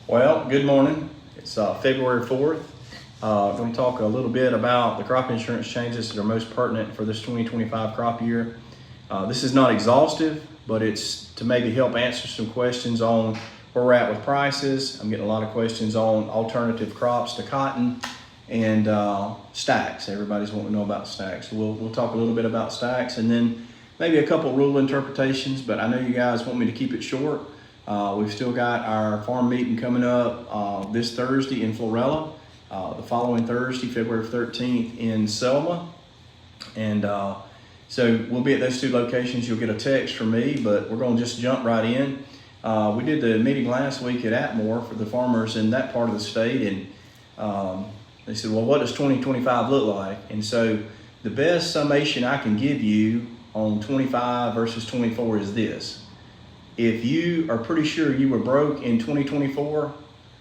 Well, good morning. It's February 4th. I'm going to talk a little bit about the crop insurance changes that are most pertinent for this 2025 crop year. This is not exhaustive, but it's to maybe help answer some questions on where we're at with prices. I'm getting a lot of questions on alternative crops to cotton and stacks. Everybody's wanting to know about stacks. So we'll talk a little bit about stacks and then maybe a couple rule interpretations, but I know you guys want me to keep it short. We've still got our farm meeting coming up this Thursday in Florella, the following Thursday, February 13th in Selma. And so we'll be at those two locations. You'll get a text from me, but we're going to just jump right in. We did the meeting last week at Atmore for the farmers in that part of the state. And they said, well, what does 2025 look like? And so the best summation I can give you on 25 versus 24 is this. If you are pretty sure you were broke in 2024,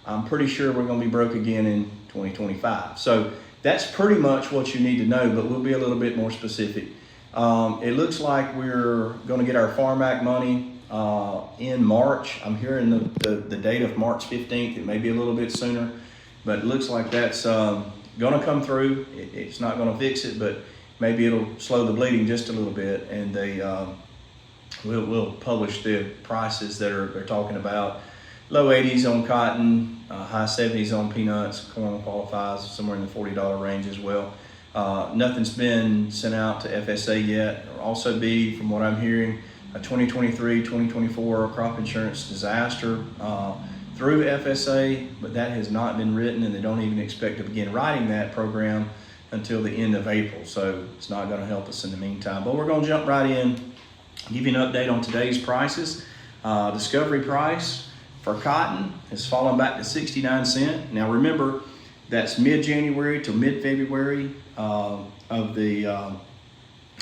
I'm pretty sure we're going to be broke again in 2025. So that's pretty much what you need to know, but we'll be a little bit more specific. It looks like we're going to get our Farm Act money in March. I'm hearing the date of March 15th. It may be a little bit sooner, but it looks like that's going to come through. It's not going to fix it, but maybe it'll slow the bleeding just a little bit, and we'll publish the prices that they're talking about. Low 80s on cotton, high 70s on peanuts. Corn qualifies somewhere in the $40 range as well. Nothing's been sent out to FSA yet. There'll also be, from what I'm hearing, a 2023-2024 crop insurance disaster through FSA, but that has not been written, and they don't even expect to begin writing that program until the end of April. So it's not going to help us in the meantime. But we're going to jump right in. Give you an update on today's prices. Discovery price for cotton has fallen back to 69 cents. Now remember, that's mid-January to mid-February of the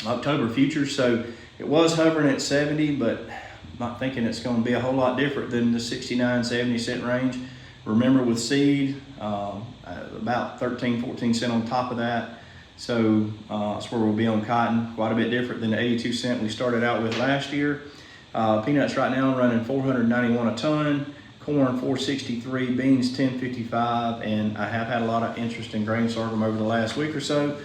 October futures. So it was hovering at 70, but I'm not thinking it's going to be a whole lot different than the 69, 70 cent range. Remember with seed, about 13, 14 cents on top of that. So that's where we'll be on cotton, quite a bit different than the 82 cent we started out with last year. Peanuts right now running 491 a ton, corn 463, beans 1055, and I have had a lot of interest in grain sorghum over the last week or so,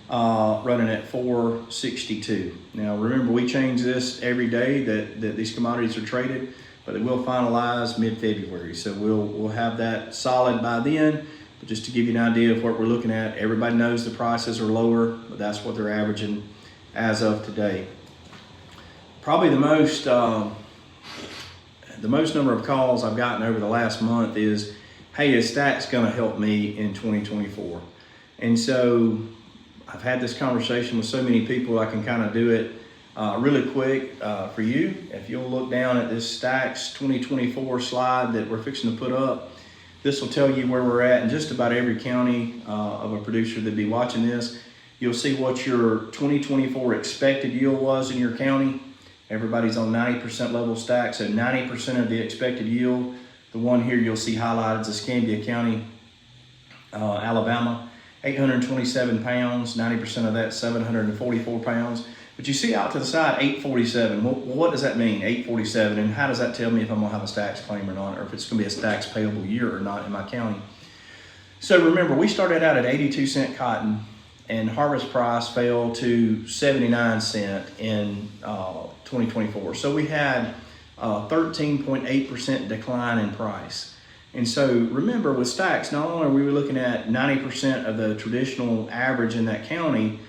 running at 462. Now remember, we change this every day that these commodities are traded, but it will finalize mid-February. So we'll have that solid by then. But just to give you an idea of what we're looking at, everybody knows the prices are lower, but that's what they're averaging as of today. Probably the most number of calls I've gotten over the last month is, hey, is stacks going to help me in 2024? And so I've had this conversation with so many people, I can kind of do it really quick for you. If you'll look down at this stacks 2024 slide that we're fixing to put up, this will tell you where we're at in just about every county of a producer that'd be watching this. You'll see what your 2024 expected yield was in your county. Everybody's on 90% level stack, so 90% of the expected yield. The one here you'll see highlighted is Escambia County, Alabama, 827 pounds, 90% of that 744 pounds. But you see out to the side, 847. Well, what does that mean, 847? And how does that tell me if I'm gonna have a stacks claim or not, or if it's gonna be a stacks payable year or not in my county? So remember, we started out at 82 cent cotton, and harvest price fell to 79 cent in 2024. So we had a 13.8% decline in price. And so remember, with stacks, not only are we looking at 90% of the traditional average in that county,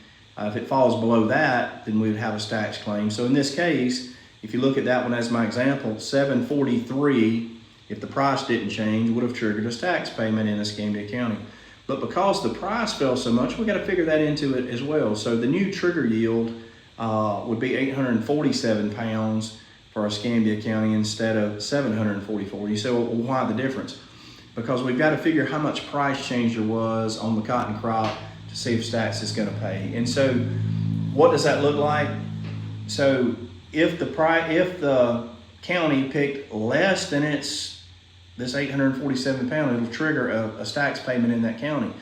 if it falls below that, then we would have a stacks claim. So in this case, if you look at that one as my example, 743, if the price didn't change, would have triggered a stacks payment in Escambia County. But because the price fell so much, we got to figure that into it as well. So the new trigger yield would be 847 pounds for Escambia County instead of 744. You say, well, why the difference? Because we've got to figure how much price change there was on the cotton crop to see if stacks is going to pay. And so what does that look like? So if the county picked less than this 847 pound, it'll trigger a stacks payment in that county.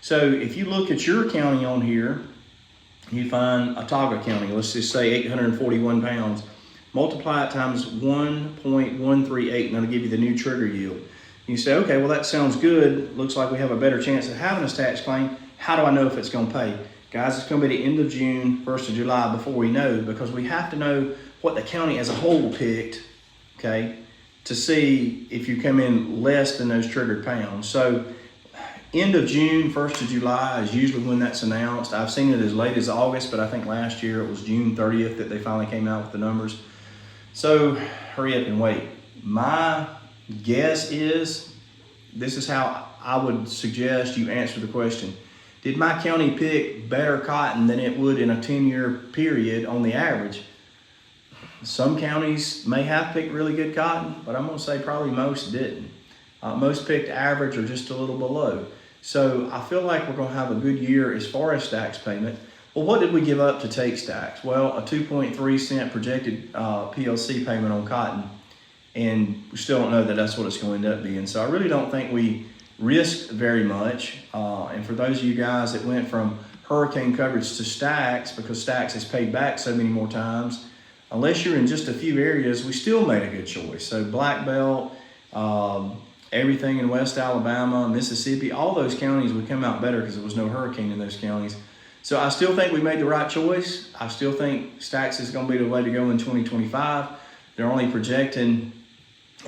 So if you look at your county on here, you find Autauga County, let's just say 841 pounds, multiply it times 1.138, and that'll give you the new trigger yield. You say, okay, well, that sounds good. Looks like we have a better chance of having a tax claim. How do I know if it's going to pay? Guys, it's going to be the end of June, 1st of July before we know, because we have to know what the county as a whole picked, okay, to see if you come in less than those triggered pounds. So end of June, 1st of July is usually when that's announced. I've seen it as late as August, but I think last year it was June 30th that they finally came out with the numbers. So hurry up and wait. My guess is, this is how I would suggest you answer the question. Did my county pick better cotton than it would in a 10-year period on the average? Some counties may have picked really good cotton, but I'm going to say probably most didn't. Most picked average or just a little below. So I feel like we're going to have a good year as far as stacks payment. Well, what did we give up to take stacks? Well, a 2.3 cent projected PLC payment on cotton, and we still don't know that that's what it's going to end up being. So I really don't think we risked very much. And for those of you guys that went from hurricane coverage to stacks, because stacks has paid back so many more times, unless you're in just a few areas, we still made a good choice. So Black Belt, everything in West Alabama, Mississippi, all those counties would come out better because there was no hurricane in those counties. So I still think we made the right choice. I still think stacks is going to be the way to go in 2025. They're only projecting,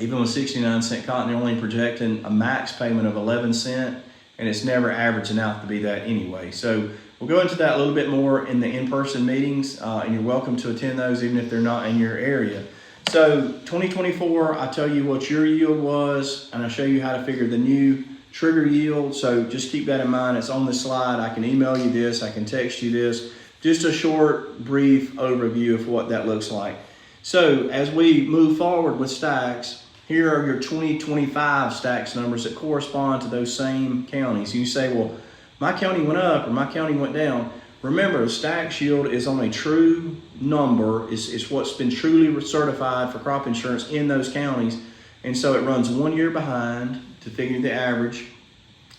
even with 69 cent cotton, they're only projecting a max payment of 11 cent, and it's never averaging out to be that anyway. So we'll go into that a little bit more in the in-person meetings, and you're welcome to attend those even if they're not in your area. So 2024, I tell you what your yield was, and I show you how to figure the new trigger yield. So just keep that in mind. It's on the slide. I can email you this. I can text you this. Just a short, brief overview of what that looks like. So as we move forward with stacks, here are your 2025 stacks numbers that correspond to those same counties. You say, well, my county went up or my county went down. Remember, the stacks yield is on a true number. It's what's been truly certified for crop insurance in those counties. And so it runs 1 year behind to figure the average.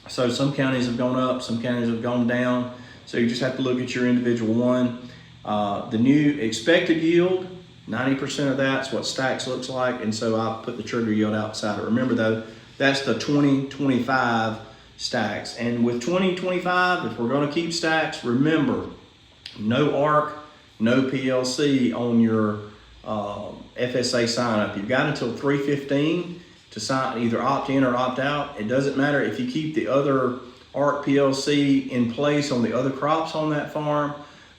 So some counties have gone up, some counties have gone down. So you just have to look at your individual one. The new expected yield, 90% of that's what stacks looks like. And so I put the trigger yield outside it. Remember though, that's the 2025 stacks. And with 2025, if we're going to keep stacks, remember, no ARC, no PLC on your FSA sign up. You've got until 3/15 to sign, either opt in or opt out. It doesn't matter if you keep the other ARC PLC in place on the other crops on that farm,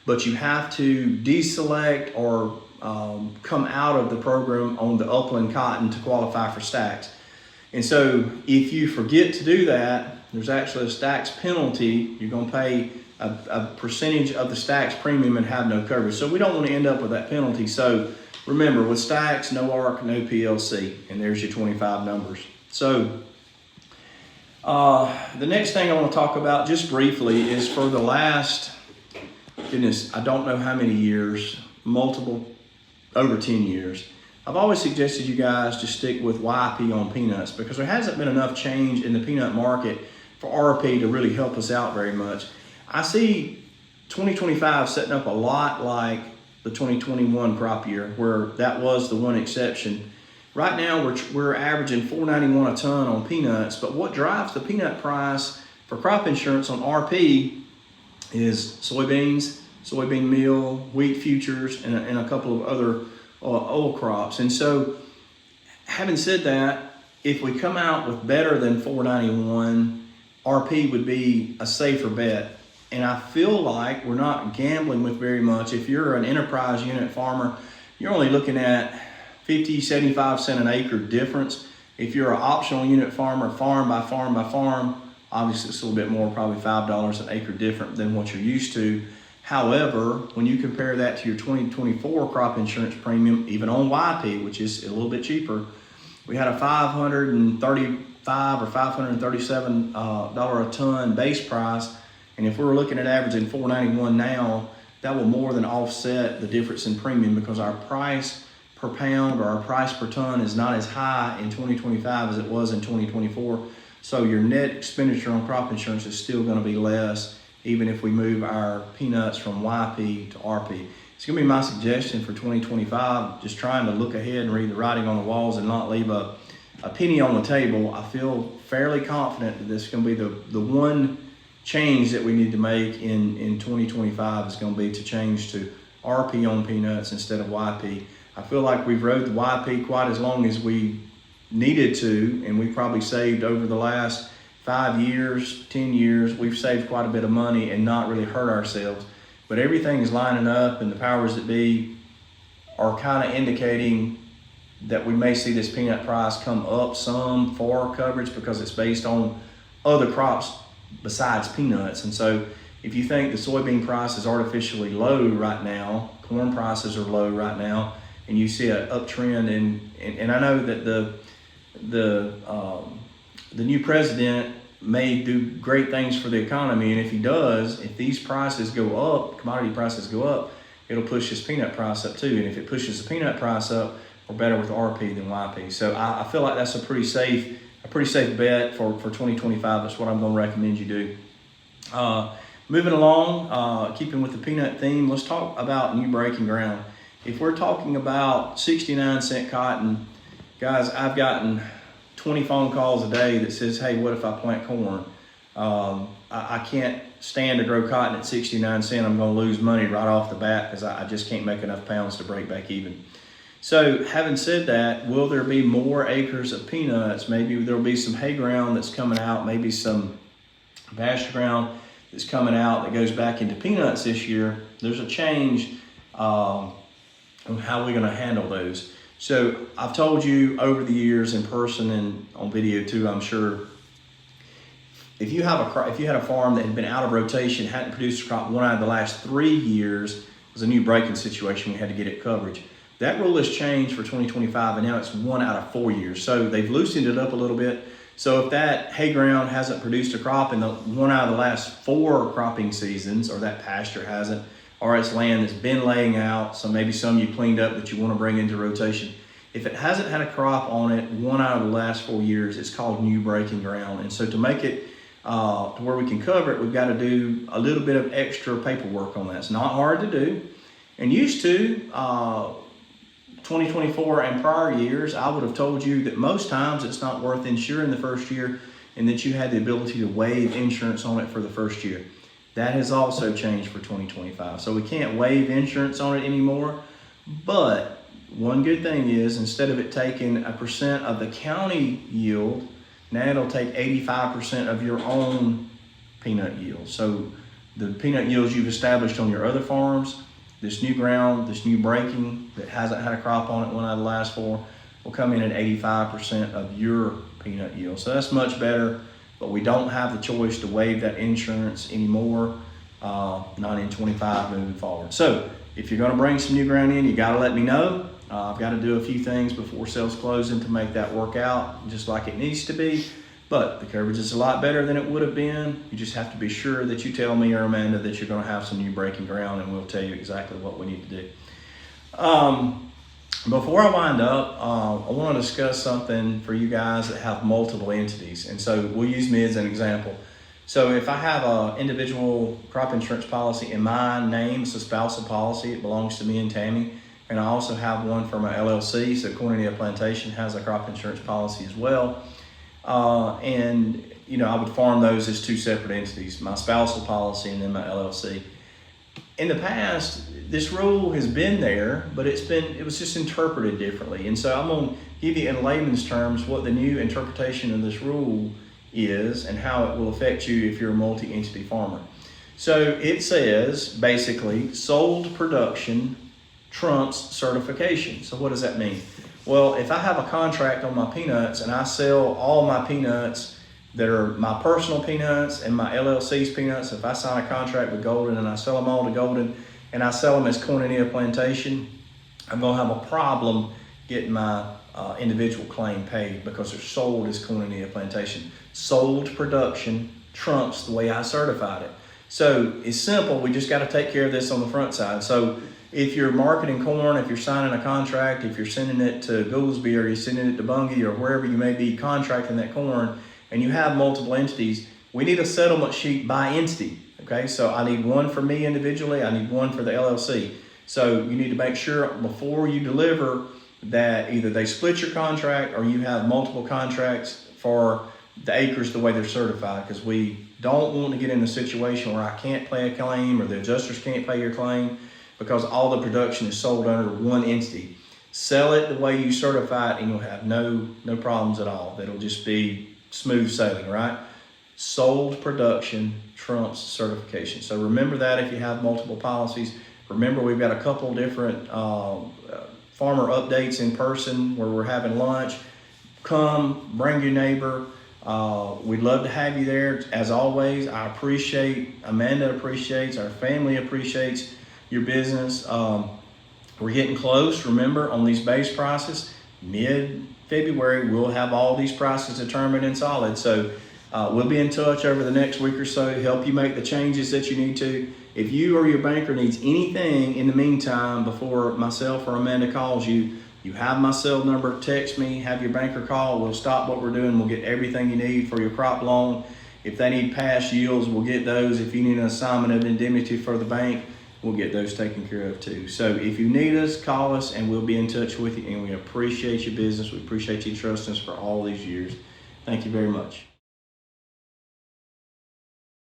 but you have to deselect or come out of the program on the upland cotton to qualify for stacks. And so if you forget to do that, there's actually a stacks penalty. You're going to pay a percentage of the stacks premium and have no coverage. So we don't want to end up with that penalty. So remember, with stacks, no ARC, no PLC, and there's your 25 numbers. So the next thing I want to talk about just briefly is for the last, goodness, I don't know how many years, over 10 years, I've always suggested you guys just stick with YP on peanuts because there hasn't been enough change in the peanut market for RP to really help us out very much. I see 2025 setting up a lot like the 2021 crop year, where that was the one exception. Right now we're averaging $4.91 a ton on peanuts, but what drives the peanut price for crop insurance on RP is soybeans, soybean meal, wheat futures, and a couple of other oil crops. And so having said that, if we come out with better than $4.91, RP would be a safer bet. And I feel like we're not gambling with very much. If you're an enterprise unit farmer, you're only looking at 50, 75 cent an acre difference. If you're an optional unit farmer, farm by farm by farm, obviously it's a little bit more, probably $5 an acre different than what you're used to. However, when you compare that to your 2024 crop insurance premium, even on YP, which is a little bit cheaper, we had a $535 or $537 a ton base price. And if we're looking at averaging $4.91 now, that will more than offset the difference in premium because our price per pound or our price per ton is not as high in 2025 as it was in 2024. So your net expenditure on crop insurance is still going to be less, even if we move our peanuts from YP to RP. It's going to be my suggestion for 2025, just trying to look ahead and read the writing on the walls and not leave a a penny on the table, I feel fairly confident that this is going to be the one change that we need to make in 2025 is going to be to change to RP on peanuts instead of YP. I feel like we've rode the YP quite as long as we needed to, and we probably saved over the last 5 years, 10 years, we've saved quite a bit of money and not really hurt ourselves. But everything is lining up, and the powers that be are kind of indicating that we may see this peanut price come up some for coverage because it's based on other crops besides peanuts. And so if you think the soybean price is artificially low right now, corn prices are low right now, and you see an uptrend, and I know that the new president may do great things for the economy, and if he does, if these prices go up, commodity prices go up, it'll push his peanut price up too. And if it pushes the peanut price up, we're better with RP than YP. So I feel like that's a pretty safe bet for 2025. That's what I'm going to recommend you do. Moving along, keeping with the peanut theme, let's talk about new breaking ground. If we're talking about 69-cent cotton, guys, I've gotten 20 phone calls a day that says, hey, what if I plant corn? I can't stand to grow cotton at 69 cents. I'm going to lose money right off the bat because I just can't make enough pounds to break back even. So having said that, will there be more acres of peanuts? Maybe there'll be some hay ground that's coming out, maybe some pasture ground that's coming out that goes back into peanuts this year. There's a change on how we're going to handle those. So I've told you over the years in person and on video too, I'm sure, if you had a farm that had been out of rotation, hadn't produced a crop one out of the last 3 years, it was a new breaking situation, we had to get it coverage. That rule has changed for 2025, and now it's 1 out of 4 years. So they've loosened it up a little bit. So if that hay ground hasn't produced a crop in the 1 out of the last 4 cropping seasons, or that pasture hasn't, or it's land that's been laying out, so maybe some you cleaned up that you want to bring into rotation. If it hasn't had a crop on it 1 out of the last 4 years, it's called new breaking ground. And so to make it to where we can cover it, we've got to do a little bit of extra paperwork on that. It's not hard to do. And used to, 2024 and prior years, I would have told you that most times it's not worth insuring the first year and that you had the ability to waive insurance on it for the first year. That has also changed for 2025. So we can't waive insurance on it anymore. But one good thing is, instead of it taking 1% of the county yield, now it'll take 85% of your own peanut yield. So the peanut yields you've established on your other farms, this new ground, this new breaking that hasn't had a crop on it 1 out of the last 4, will come in at 85% of your peanut yield. So that's much better, but we don't have the choice to waive that insurance anymore, not in 25 moving forward. So if you're gonna bring some new ground in, you gotta let me know. I've got to do a few things before sales closing to make that work out just like it needs to be. But the coverage is a lot better than it would have been. You just have to be sure that you tell me or Amanda that you're going to have some new breaking ground, and we'll tell you exactly what we need to do. Before I wind up, I want to discuss something for you guys that have multiple entities. And so we'll use me as an example. So if I have an individual crop insurance policy in my name, it's a spousal policy. It belongs to me and Tammy. And I also have one for my LLC. So Cornelia Plantation has a crop insurance policy as well. And you know, I would farm those as 2 separate entities, my spousal policy and then my LLC. In the past, this rule has been there, but it was just interpreted differently. And so I'm going to give you in layman's terms what the new interpretation of this rule is and how it will affect you if you're a multi-entity farmer. So it says basically sold production trumps certification. So what does that mean? Well, if I have a contract on my peanuts and I sell all my peanuts that are my personal peanuts and my LLC's peanuts, if I sign a contract with Golden and I sell them all to Golden and I sell them as Cornelia Plantation, I'm going to have a problem getting my individual claim paid because they're sold as Cornelia Plantation. Sold production trumps the way I certified it. So it's simple. We just got to take care of this on the front side. So if you're marketing corn, if you're signing a contract, if you're sending it to Goolsby or you're sending it to Bungie or wherever you may be contracting that corn, and you have multiple entities, we need a settlement sheet by entity. Okay, so I need one for me individually, I need one for the LLC. So you need to make sure before you deliver that either they split your contract or you have multiple contracts for the acres the way they're certified, because we don't want to get in a situation where I can't pay a claim or the adjusters can't pay your claim because all the production is sold under one entity. Sell it the way you certify it and you'll have no problems at all. That'll just be smooth sailing, right? Sold production trumps certification. So remember that if you have multiple policies. Remember, we've got a couple different farmer updates in person where we're having lunch. Come, bring your neighbor. We'd love to have you there. As always, Amanda appreciates, our family appreciates your business. We're getting close, remember, on these base prices. Mid-February, we'll have all these prices determined and solid. So we'll be in touch over the next week or so to help you make the changes that you need to. If you or your banker needs anything in the meantime before myself or Amanda calls you, you have my cell number, text me, have your banker call. We'll stop what we're doing. We'll get everything you need for your crop loan. If they need past yields, we'll get those. If you need an assignment of indemnity for the bank, we'll get those taken care of too. So if you need us, call us and we'll be in touch with you. And we appreciate your business. We appreciate you trusting us for all these years. Thank you very much.